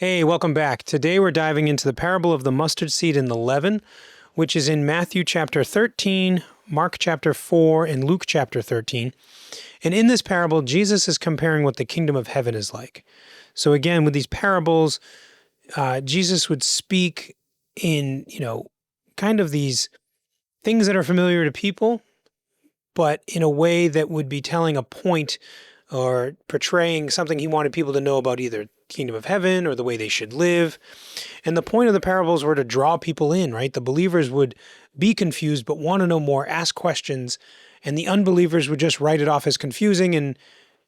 Hey, welcome back. Today we're diving into the parable of the mustard seed and the leaven, which is in Matthew chapter 13, Mark chapter 4, and Luke chapter 13. And in this parable, Jesus is comparing what the kingdom of heaven is like. So again, with these parables, Jesus would speak in, kind of these things that are familiar to people, but in a way that would be telling a point or portraying something he wanted people to know about either kingdom of heaven or the way they should live. And the point of the parables were to draw people in, right? The believers would be confused but want to know more, ask questions, and the unbelievers would just write it off as confusing and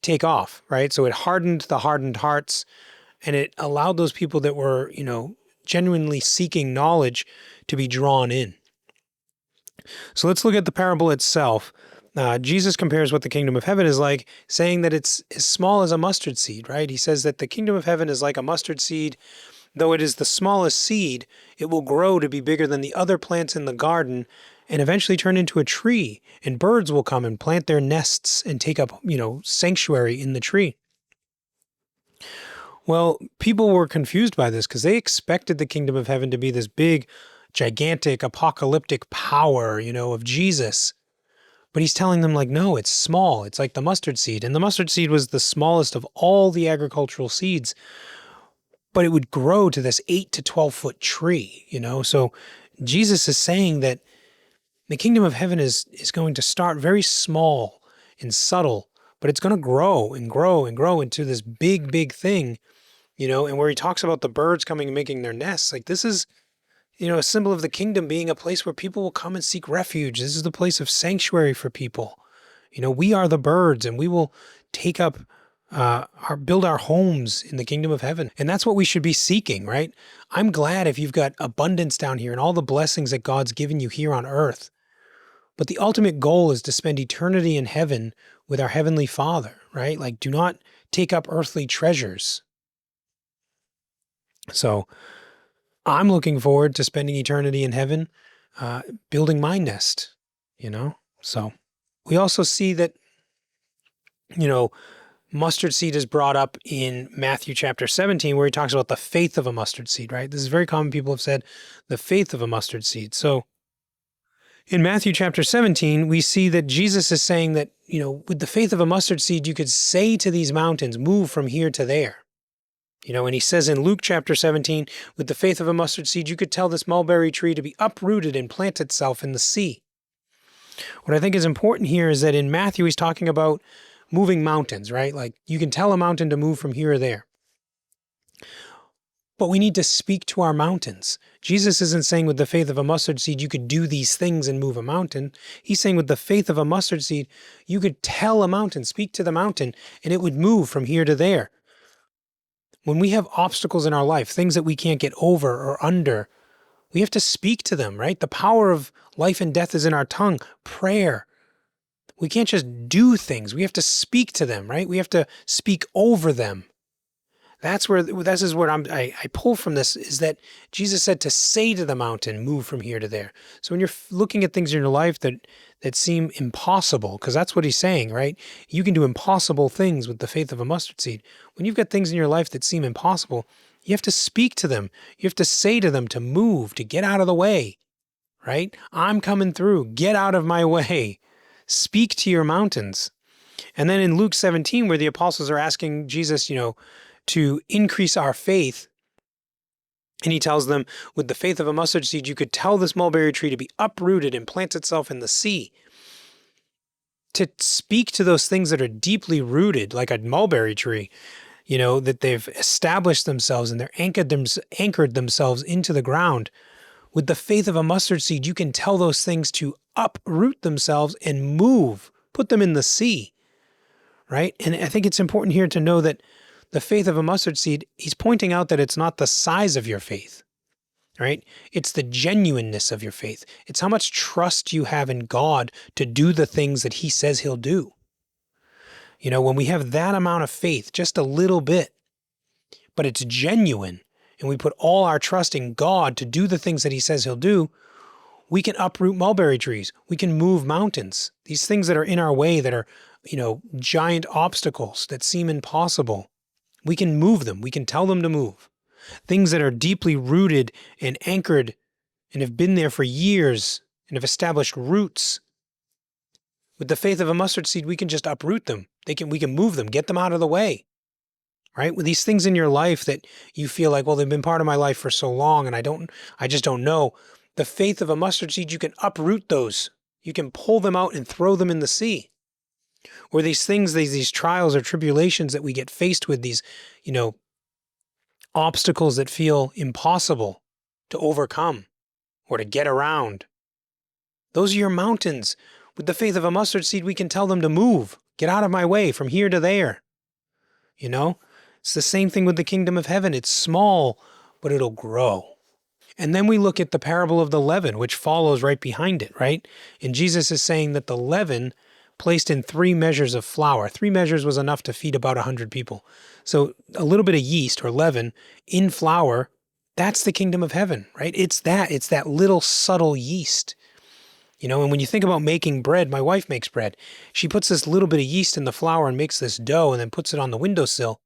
take off, right? So it hardened the hardened hearts, and it allowed those people that were, genuinely seeking knowledge to be drawn in. So let's look at the parable itself. Jesus compares what the kingdom of heaven is like, saying that it's as small as a mustard seed, right? He says that the kingdom of heaven is like a mustard seed. Though it is the smallest seed, it will grow to be bigger than the other plants in the garden and eventually turn into a tree, and birds will come and plant their nests and take up, sanctuary in the tree. Well, people were confused by this because they expected the kingdom of heaven to be this big, gigantic, apocalyptic power, of Jesus. But he's telling them, no, it's small. It's like the mustard seed. And the mustard seed was the smallest of all the agricultural seeds. But it would grow to this 8 to 12 foot tree, So Jesus is saying that the kingdom of heaven is going to start very small and subtle, but it's going to grow and grow and grow into this big, big thing, and where he talks about the birds coming and making their nests. This is, a symbol of the kingdom being a place where people will come and seek refuge. This is the place of sanctuary for people. We are the birds, and we will take up build our homes in the kingdom of heaven. And that's what we should be seeking, right? I'm glad if you've got abundance down here and all the blessings that God's given you here on earth. But the ultimate goal is to spend eternity in heaven with our heavenly Father, right? Do not take up earthly treasures. So I'm looking forward to spending eternity in heaven, building my nest, So we also see that, mustard seed is brought up in Matthew chapter 17, where he talks about the faith of a mustard seed, right? This is very common. People have said the faith of a mustard seed. So in Matthew chapter 17, we see that Jesus is saying that, with the faith of a mustard seed, you could say to these mountains, move from here to there. And he says in Luke chapter 17, with the faith of a mustard seed, you could tell this mulberry tree to be uprooted and plant itself in the sea. What I think is important here is that in Matthew, he's talking about moving mountains, right? You can tell a mountain to move from here or there. But we need to speak to our mountains. Jesus isn't saying with the faith of a mustard seed, you could do these things and move a mountain. He's saying with the faith of a mustard seed, you could tell a mountain, speak to the mountain, and it would move from here to there. When we have obstacles in our life, things that we can't get over or under, we have to speak to them, right? The power of life and death is in our tongue. Prayer. We can't just do things. We have to speak to them, right? We have to speak over them. This is where I pull from this, is that Jesus said to say to the mountain, move from here to there. So when you're looking at things in your life that seem impossible, because that's what he's saying, right? You can do impossible things with the faith of a mustard seed. When you've got things in your life that seem impossible, you have to speak to them. You have to say to them to move, to get out of the way, right? I'm coming through. Get out of my way. Speak to your mountains. And then in Luke 17, where the apostles are asking Jesus, to increase our faith, and he tells them, with the faith of a mustard seed, you could tell this mulberry tree to be uprooted and plant itself in the sea. To speak to those things that are deeply rooted, like a mulberry tree, that they've established themselves and they're anchored themselves into the ground. With the faith of a mustard seed, you can tell those things to uproot themselves and move, put them in the sea, right? And I think it's important here to know that the faith of a mustard seed, he's pointing out that it's not the size of your faith, right? It's the genuineness of your faith. It's how much trust you have in God to do the things that he says he'll do. When we have that amount of faith, just a little bit, but it's genuine, and we put all our trust in God to do the things that he says he'll do, we can uproot mulberry trees. We can move mountains. These things that are in our way that are, giant obstacles that seem impossible. We can move them. We can tell them to move. things that are deeply rooted and anchored and have been there for years and have established roots. With the faith of a mustard seed, we can just uproot them. We can move them, get them out of the way. Right? With these things in your life that you feel like, well, they've been part of my life for so long and I just don't know. The faith of a mustard seed, you can uproot those. You can pull them out and throw them in the sea. Or these things, these trials or tribulations that we get faced with, these, obstacles that feel impossible to overcome or to get around. Those are your mountains. With the faith of a mustard seed, we can tell them to move. Get out of my way from here to there. It's the same thing with the kingdom of heaven. It's small, but it'll grow. And then we look at the parable of the leaven, which follows right behind it, right? And Jesus is saying that the leaven placed in 3 measures of flour. 3 measures was enough to feed about 100 people. So a little bit of yeast or leaven in flour, that's the kingdom of heaven, right? It's that little subtle yeast. And when you think about making bread, my wife makes bread. She puts this little bit of yeast in the flour and makes this dough and then puts it on the windowsill.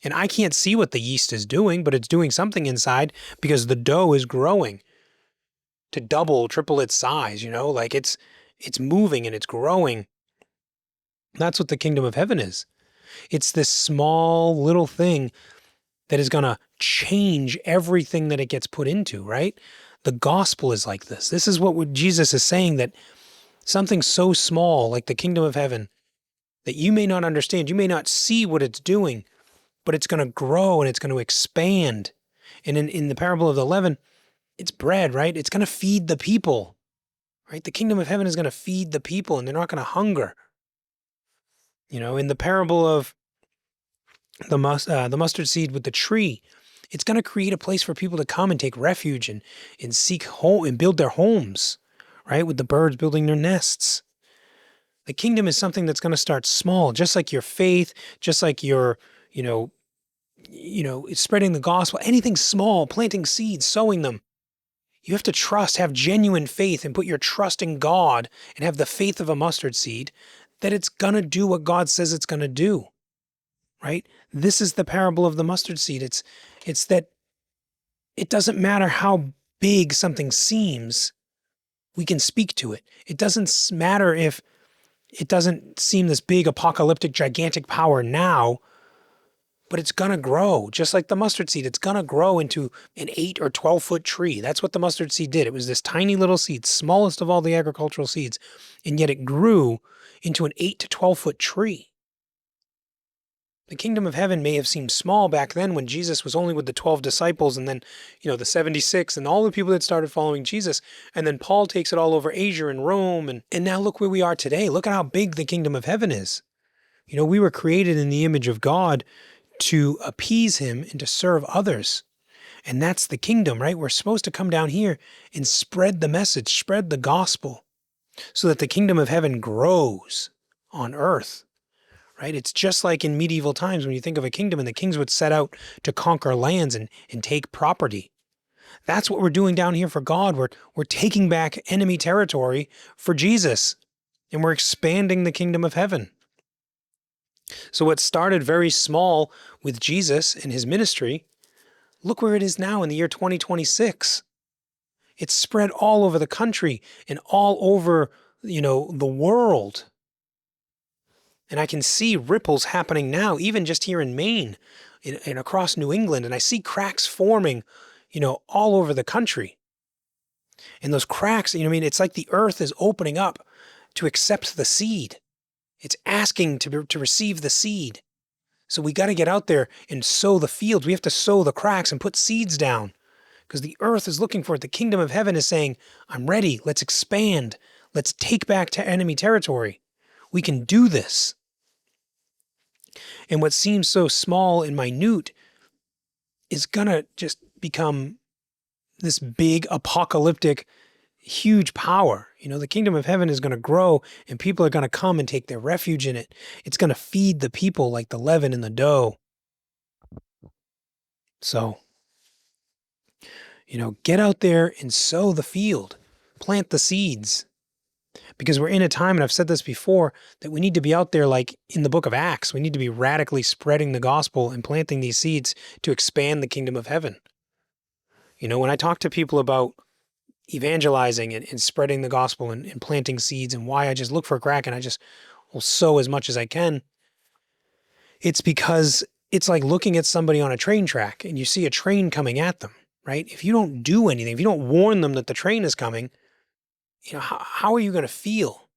And I can't see what the yeast is doing, but it's doing something inside because the dough is growing to double, triple its size, like it's moving and it's growing. That's what the kingdom of heaven is. It's this small little thing that is going to change everything that it gets put into, right? The gospel is like this. This is what Jesus is saying, that something so small like the kingdom of heaven that you may not understand, you may not see what it's doing, but it's going to grow and it's going to expand. And in the parable of the leaven, it's bread, right? It's going to feed the people, right? The kingdom of heaven is going to feed the people and they're not going to hunger. In the parable of the mustard seed with the tree, it's going to create a place for people to come and take refuge and seek home and build their homes, right? With the birds building their nests. The kingdom is something that's going to start small, just like your faith, just like your, it's spreading the gospel, anything small, planting seeds, sowing them. You have to trust, have genuine faith and put your trust in God and have the faith of a mustard seed that it's going to do what God says it's going to do, right? This is the parable of the mustard seed. It's that it doesn't matter how big something seems, we can speak to it. It doesn't matter if it doesn't seem this big, apocalyptic, gigantic power now, but it's going to grow. Just like the mustard seed, it's going to grow into an 8 or 12-foot tree. That's what the mustard seed did. It was this tiny little seed, smallest of all the agricultural seeds, and yet it grew into an 8 to 12-foot tree. The kingdom of heaven may have seemed small back then when Jesus was only with the 12 disciples and then, the 76 and all the people that started following Jesus. And then Paul takes it all over Asia and Rome. And now look where we are today. Look at how big the kingdom of heaven is. We were created in the image of God to appease him and to serve others. And that's the kingdom, right? We're supposed to come down here and spread the message, spread the gospel so that the kingdom of heaven grows on earth. Right? It's just like in medieval times when you think of a kingdom and the kings would set out to conquer lands and take property. That's what we're doing down here for God. We're taking back enemy territory for Jesus and we're expanding the kingdom of heaven. So what started very small with Jesus and his ministry, look where it is now in the year 2026. It's spread all over the country and all over, the world. And I can see ripples happening now, even just here in Maine and across New England. And I see cracks forming, all over the country. And those cracks, it's like the earth is opening up to accept the seed. It's asking to receive the seed. So we got to get out there and sow the fields. We have to sow the cracks and put seeds down because the earth is looking for it. The kingdom of heaven is saying, I'm ready. Let's expand. Let's take back enemy territory. We can do this. And what seems so small and minute is going to just become this big apocalyptic, huge power. The kingdom of heaven is going to grow and people are going to come and take their refuge in it. It's going to feed the people like the leaven in the dough. So, get out there and sow the field, plant the seeds, Because we're in a time, and I've said this before, that we need to be out there like in the book of Acts. We need to be radically spreading the gospel and planting these seeds to expand the kingdom of heaven. When I talk to people about evangelizing and spreading the gospel and planting seeds and why I just look for a crack and I just will sow as much as I can, it's because it's like looking at somebody on a train track and you see a train coming at them, right? If you don't do anything, if you don't warn them that the train is coming, how are you going to feel?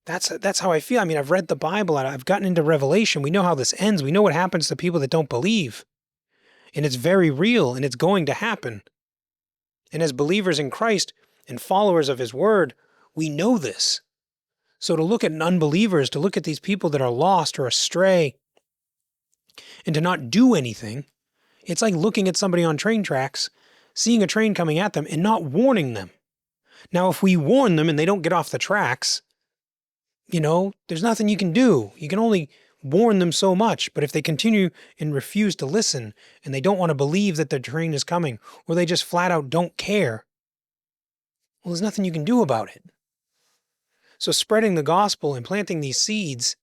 That's how I feel. I mean, I've read the Bible, I've gotten into Revelation. We know how this ends. We know what happens to people that don't believe. And it's very real, and it's going to happen. And as believers in Christ and followers of his word, we know this. So to look at unbelievers, to look at these people that are lost or astray, and to not do anything, it's like looking at somebody on train tracks, seeing a train coming at them and not warning them. Now, if we warn them and they don't get off the tracks, there's nothing you can do. You can only warn them so much. But if they continue and refuse to listen and they don't want to believe that the train is coming, or they just flat out don't care, well, there's nothing you can do about it. So spreading the gospel and planting these seeds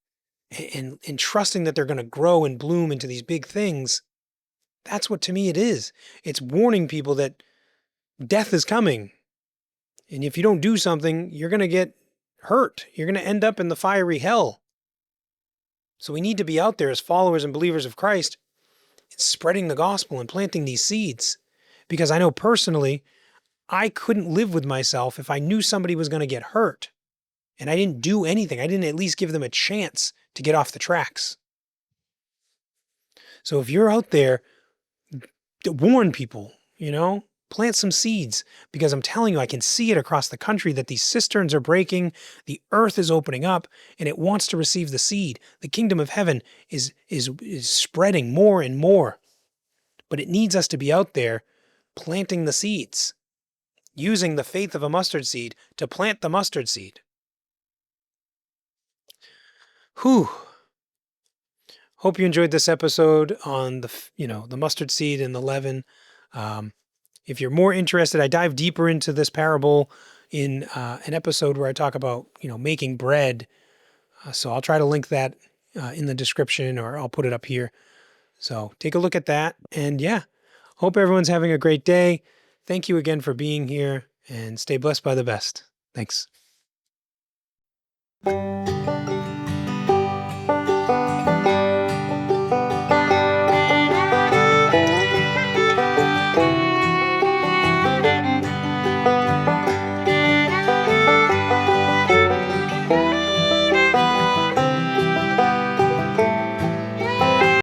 and trusting that they're going to grow and bloom into these big things, that's what to me it is. It's warning people that death is coming. And if you don't do something, you're going to get hurt. You're going to end up in the fiery hell. So we need to be out there as followers and believers of Christ, spreading the gospel and planting these seeds. Because I know personally, I couldn't live with myself if I knew somebody was going to get hurt and I didn't do anything. I didn't at least give them a chance to get off the tracks. So if you're out there, warn people, plant some seeds, because I'm telling you, I can see it across the country that these cisterns are breaking, the earth is opening up, and it wants to receive the seed. The kingdom of heaven is spreading more and more, but it needs us to be out there planting the seeds, using the faith of a mustard seed to plant the mustard seed. Whew. Hope you enjoyed this episode on the mustard seed and the leaven. If you're more interested, I dive deeper into this parable in an episode where I talk about, making bread. So I'll try to link that in the description, or I'll put it up here. So take a look at that. And hope everyone's having a great day. Thank you again for being here, and stay blessed by the best. Thanks.